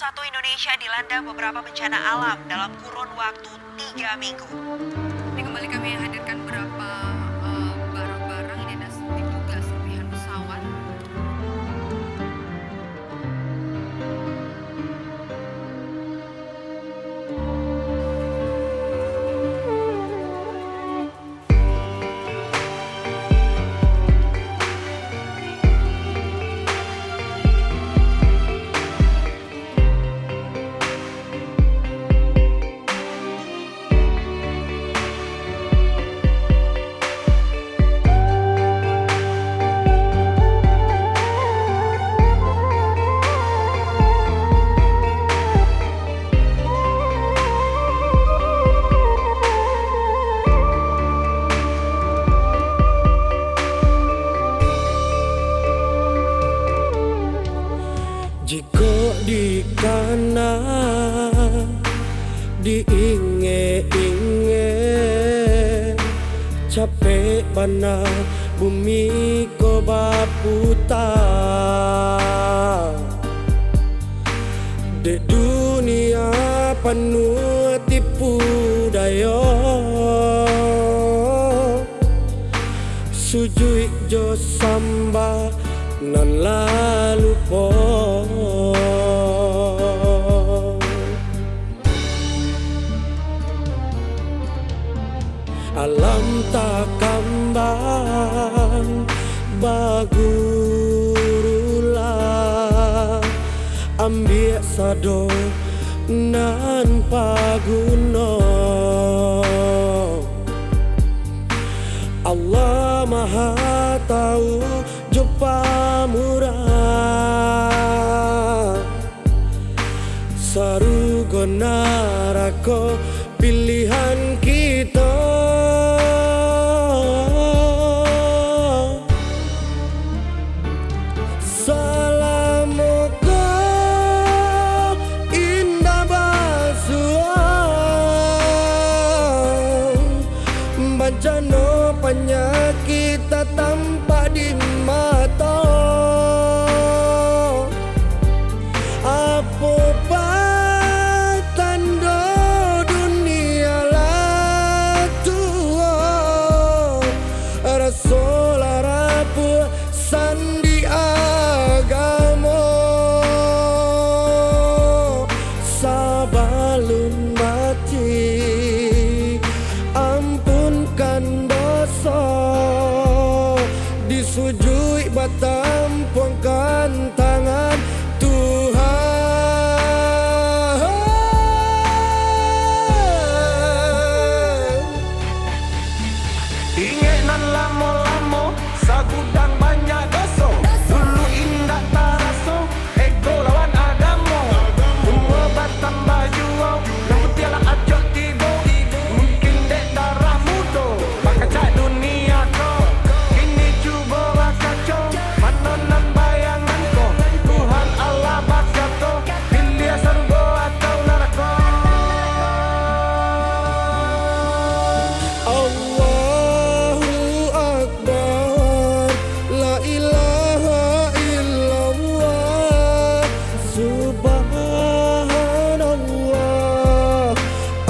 satu Indonesia dilanda beberapa bencana alam dalam kurun waktu 3 minggu. Ini kembali kami hadirkan beberapa barang-barang ini dan diduga serpihan pesawat. Jika di kanan diinge-inge capek bana bumi ko baputa de dunia penuh tipu daya sujui jo samba nan lalu po alam tak kambang bagurula ambil sado nan paguno Allah maha tahu jupa murah sarugo narako pilihan kita salamuka indah basuhan bencana penyakit tak tampak di mata apa tanda dunia lah tua rasul rapu sandi agama sabalun mati ampunkan dosa disujui batampuangkan tangan Tuhan. Ingat nan lamo-lamo sagudang banyak dosa dulu indah taraso ego lawan agama semua batang baju yang putiala ajak tiba mungkin dek darah muda bakacak dunia kau kini cuba bakacau mana nan bayangan kau Tuhan Allah bakato pilih surga atau neraka. Allahu Akbar, la ilaha illallah, subhanallah,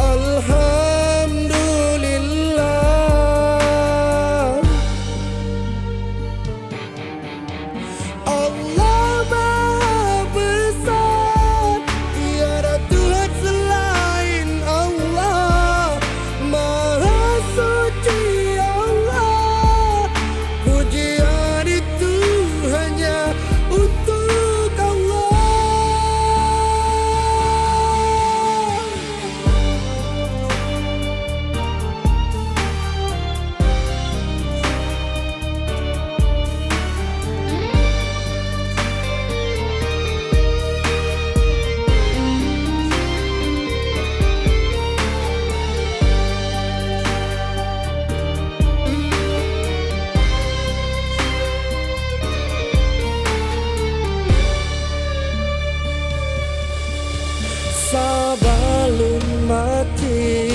alhamdulillah. Allah Maha Besar, tiada Tuhan selain Allah. Maha suci Allah, pujian itu hanya untuk Allah. Sabalun mati